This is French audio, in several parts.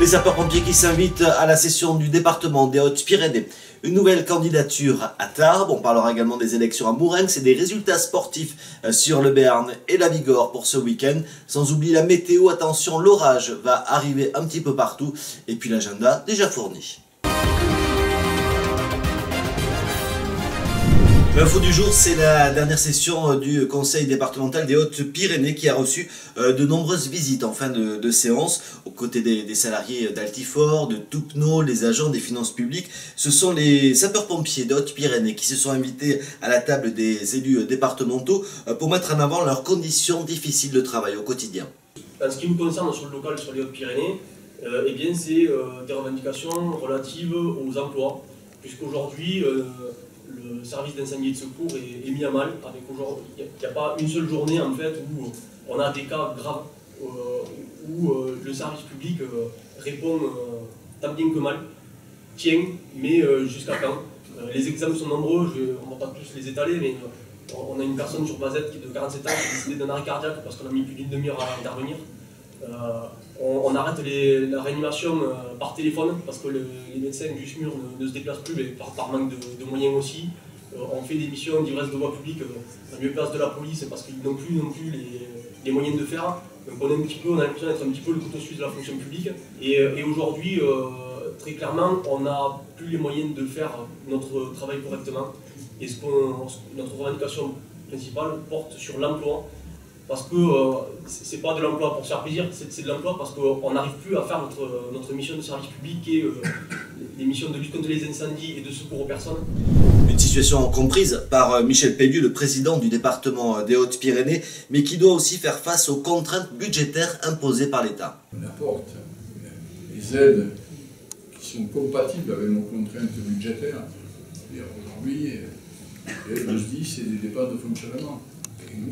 Les sapeurs-pompiers qui s'invitent à la session du département des Hautes-Pyrénées. Une nouvelle candidature à Tarbes. On parlera également des élections à Mourenx et des résultats sportifs sur le Béarn et la Bigorre pour ce week-end. Sans oublier la météo. Attention, l'orage va arriver un petit peu partout. Et puis l'agenda déjà fourni. L'info du jour, c'est la dernière session du conseil départemental des Hautes-Pyrénées qui a reçu de nombreuses visites en fin de séance aux côtés des salariés d'Altifort, de Toupneau, les agents des finances publiques. Ce sont les sapeurs-pompiers des Hautes-Pyrénées qui se sont invités à la table des élus départementaux pour mettre en avant leurs conditions difficiles de travail au quotidien. En ce qui nous concerne sur le local, sur les Hautes-Pyrénées, eh bien c'est des revendications relatives aux emplois, puisqu'aujourd'hui le service d'incendie et de secours est mis à mal. Il n'y a pas une seule journée en fait où on a des cas graves, où le service public répond tant bien que mal, tient, mais jusqu'à quand. Les exemples sont nombreux, on ne va pas tous les étaler, mais on a une personne sur Bazette qui est de 47 ans qui a décédé d'un arrêt cardiaque parce qu'on a mis plus d'une demi-heure à intervenir. On arrête la réanimation par téléphone parce que les médecins du SMUR ne se déplacent plus, mais par manque de moyens aussi. On fait des missions d'ivresse de voie publique à la mieux place de la police parce qu'ils n'ont plus les moyens de faire. Donc on a l'impression d'être un petit peu le couteau suisse de la fonction publique. Et aujourd'hui, très clairement, on n'a plus les moyens de faire notre travail correctement. Et notre revendication principale porte sur l'emploi. Parce que c'est pas de l'emploi pour se faire plaisir, c'est de l'emploi parce qu'on n'arrive plus à faire notre mission de service public qui est les missions de lutte contre les incendies et de secours aux personnes. Une situation comprise par Michel Pelliu, le président du département des Hautes-Pyrénées, mais qui doit aussi faire face aux contraintes budgétaires imposées par l'État. On apporte des aides qui sont compatibles avec nos contraintes budgétaires. Aujourd'hui, le SDIS, c'est des dépenses de fonctionnement.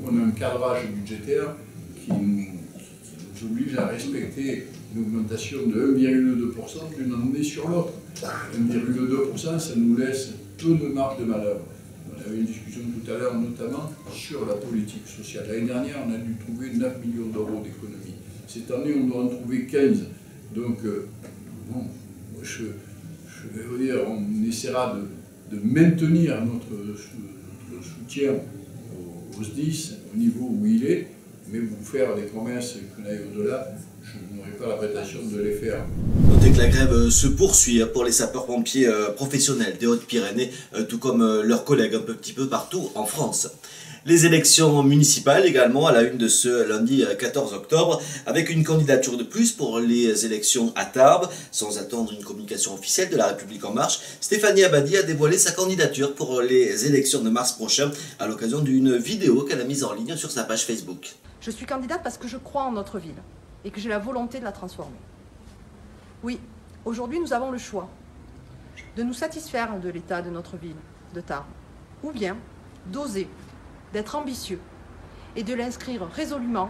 On a un cadrage budgétaire qui nous oblige à respecter une augmentation de 1,2% d'une année sur l'autre. 1,2%, ça nous laisse peu de marge de manœuvre. On avait une discussion tout à l'heure, notamment sur la politique sociale. L'année dernière, on a dû trouver 9 millions d'euros d'économie. Cette année, on doit en trouver 15. Donc, bon, je vais vous dire, on essaiera de maintenir notre soutien au SDIS, au niveau où il est, mais vous faire des promesses qu'on aille au-delà, je n'aurai pas la prétention de les faire. Notez que la grève se poursuit pour les sapeurs-pompiers professionnels des Hautes-Pyrénées, tout comme leurs collègues un petit peu partout en France. Les élections municipales également à la une de ce lundi 14 octobre, avec une candidature de plus pour les élections à Tarbes. Sans attendre une communication officielle de La République En Marche, Stéphanie Abadi a dévoilé sa candidature pour les élections de mars prochain à l'occasion d'une vidéo qu'elle a mise en ligne sur sa page Facebook. Je suis candidate parce que je crois en notre ville et que j'ai la volonté de la transformer. Oui, aujourd'hui nous avons le choix de nous satisfaire de l'état de notre ville, de Tarbes, ou bien d'oser, d'être ambitieux et de l'inscrire résolument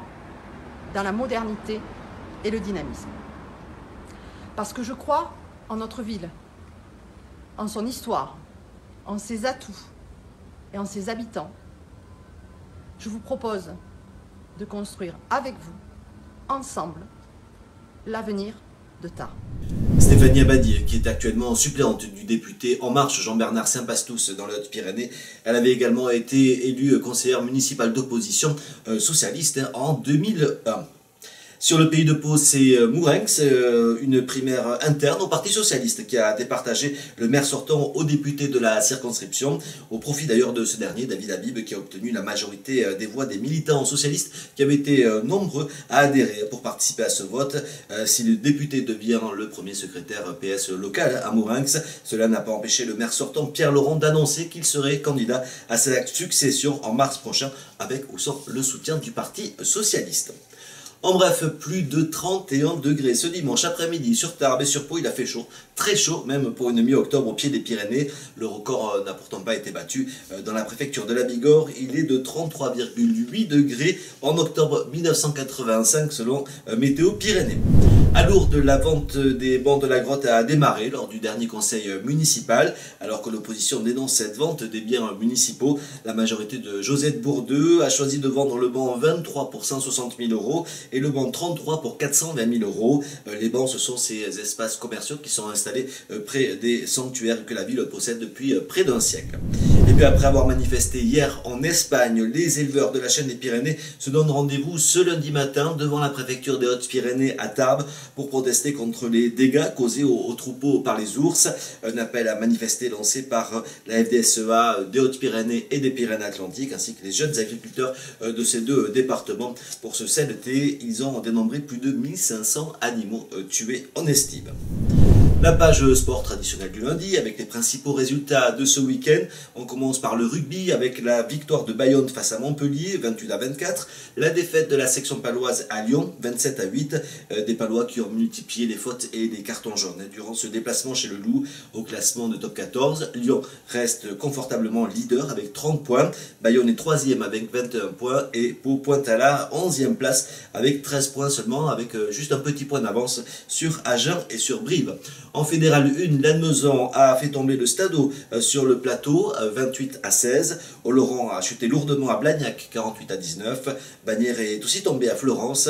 dans la modernité et le dynamisme. Parce que je crois en notre ville, en son histoire, en ses atouts et en ses habitants. Je vous propose de construire avec vous, ensemble, l'avenir de Tarbes. Stéphanie Abadi, qui est actuellement suppléante du député En Marche Jean-Bernard Saint-Pastous dans les Hautes-Pyrénées. Elle avait également été élue conseillère municipale d'opposition socialiste en 2001. Sur le pays de Pau, c'est Mourenx, une primaire interne au Parti Socialiste qui a départagé le maire sortant au député de la circonscription, au profit d'ailleurs de ce dernier, David Habib, qui a obtenu la majorité des voix des militants socialistes qui avaient été nombreux à adhérer pour participer à ce vote. Si le député devient le premier secrétaire PS local à Mourenx, cela n'a pas empêché le maire sortant, Pierre Laurent, d'annoncer qu'il serait candidat à sa succession en mars prochain, avec ou sans le soutien du Parti Socialiste. En bref, plus de 31 degrés ce dimanche après-midi sur Tarbes et sur Pau. Il a fait chaud, très chaud même pour une mi-octobre au pied des Pyrénées. Le record n'a pourtant pas été battu dans la préfecture de la Bigorre. Il est de 33,8 degrés en octobre 1985 selon Météo Pyrénées. À Lourdes, la vente des bancs de la grotte a démarré lors du dernier conseil municipal. Alors que l'opposition dénonce cette vente des biens municipaux, la majorité de Josette Bourdeux a choisi de vendre le banc 23 pour 160 000 € et le banc 33 pour 420 000 €. Les bancs, ce sont ces espaces commerciaux qui sont installés près des sanctuaires que la ville possède depuis près d'un siècle. Et puis après avoir manifesté hier en Espagne, les éleveurs de la chaîne des Pyrénées se donnent rendez-vous ce lundi matin devant la préfecture des Hautes-Pyrénées à Tarbes pour protester contre les dégâts causés aux troupeaux par les ours. Un appel à manifester lancé par la FDSEA des Hautes-Pyrénées et des Pyrénées-Atlantiques ainsi que les jeunes agriculteurs de ces deux départements. Pour ce CLT, ils ont dénombré plus de 1500 animaux tués en estime. La page sport traditionnelle du lundi avec les principaux résultats de ce week-end. On commence par le rugby avec la victoire de Bayonne face à Montpellier, 28-24. La défaite de la section paloise à Lyon, 27-8. Des Palois qui ont multiplié les fautes et les cartons jaunes durant ce déplacement chez le Loup au classement de top 14. Lyon reste confortablement leader avec 30 points. Bayonne est 3e avec 21 points et Pau pointe à la 11e place avec 13 points seulement, avec juste un petit point d'avance sur Agen et sur Brive. En Fédéral 1, Lannemezan a fait tomber le Stadeau sur le plateau, 28-16. Oloron a chuté lourdement à Blagnac, 48-19. Bagnères est aussi tombé à Florence.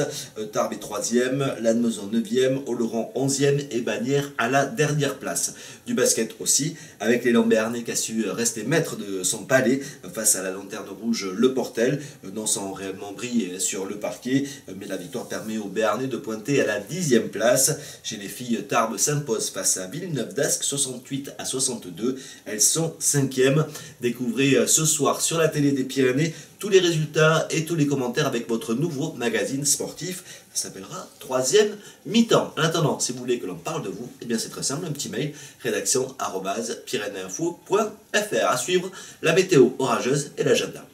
Tarbes est 3e, Lannemezan 9e, Oloron 11e et Bagnères à la dernière place. Du basket aussi, avec les Lambernais qui a su rester maître de son palais face à la lanterne rouge Le Portel, non sans réellement briller sur le parquet, mais la victoire permet aux Béarnais de pointer à la 10e place. Chez les filles, Tarbes s'impose face à Villeneuve d'Ascq 68-62. Elles sont 5e. Découvrez ce soir sur la télé des Pyrénées tous les résultats et tous les commentaires avec votre nouveau magazine sportif. Ça s'appellera 3e mi-temps. En attendant, si vous voulez que l'on parle de vous, eh bien c'est très simple, un petit mail, rédaction@pyrénéinfo.fr. À suivre, la météo orageuse et l'agenda.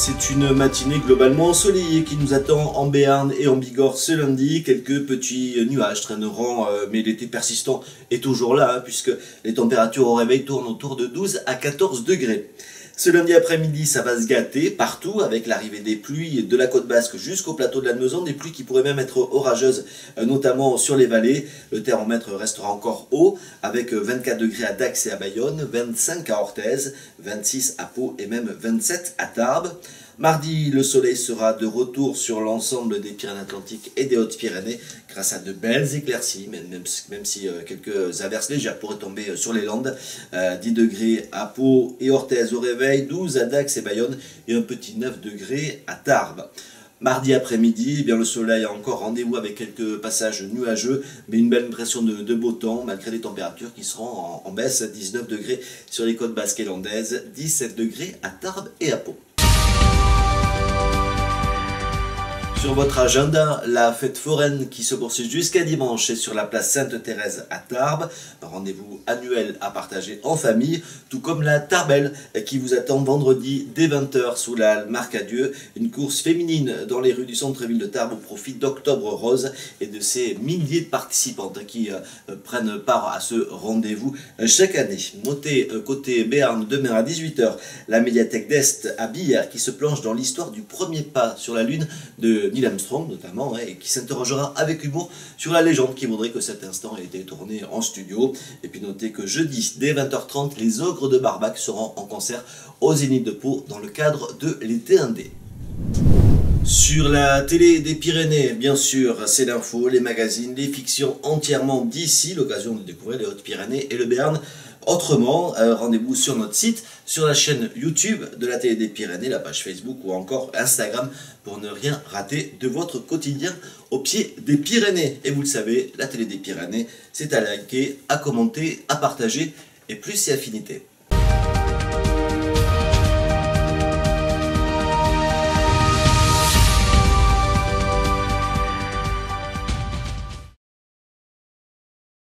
C'est une matinée globalement ensoleillée qui nous attend en Béarn et en Bigorre ce lundi. Quelques petits nuages traîneront, mais l'été persistant est toujours là, puisque les températures au réveil tournent autour de 12 à 14 degrés. Ce lundi après-midi, ça va se gâter partout avec l'arrivée des pluies de la côte basque jusqu'au plateau de Lannemezan, des pluies qui pourraient même être orageuses, notamment sur les vallées. Le thermomètre restera encore haut avec 24 degrés à Dax et à Bayonne, 25 à Orthez, 26 à Pau et même 27 à Tarbes. Mardi, le soleil sera de retour sur l'ensemble des Pyrénées-Atlantiques et des Hautes-Pyrénées grâce à de belles éclaircies, même si quelques averses légères pourraient tomber sur les Landes. 10 degrés à Pau et Orthez au réveil, 12 à Dax et Bayonne et un petit 9 degrés à Tarbes. Mardi après-midi, eh bien le soleil a encore rendez-vous avec quelques passages nuageux, mais une belle impression de beau temps, malgré des températures qui seront en baisse, 19 degrés sur les côtes basques et landaises, 17 degrés à Tarbes et à Pau. Sur votre agenda, la fête foraine qui se poursuit jusqu'à dimanche est sur la place Sainte-Thérèse à Tarbes. Un rendez-vous annuel à partager en famille, tout comme la Tarbelle qui vous attend vendredi dès 20 h sous la Marque à Dieu. Une course féminine dans les rues du centre-ville de Tarbes au profit d'Octobre Rose et de ces milliers de participantes qui prennent part à ce rendez-vous chaque année. Notez côté Béarn demain à 18 h la médiathèque d'Est à Billère qui se plonge dans l'histoire du premier pas sur la Lune de Neil Armstrong notamment, et qui s'interrogera avec humour sur la légende qui voudrait que cet instant ait été tourné en studio. Et puis notez que jeudi, dès 20 h 30, les Ogres de Barbac seront en concert au Zénith de Pau dans le cadre de l'été indé. Sur la télé des Pyrénées, bien sûr, c'est l'info, les magazines, les fictions entièrement d'ici, l'occasion de découvrir les Hautes-Pyrénées et le Béarn. Autrement, rendez-vous sur notre site, sur la chaîne YouTube de la télé des Pyrénées, la page Facebook ou encore Instagram pour ne rien rater de votre quotidien au pied des Pyrénées. Et vous le savez, la télé des Pyrénées, c'est à liker, à commenter, à partager et plus c'est affinité.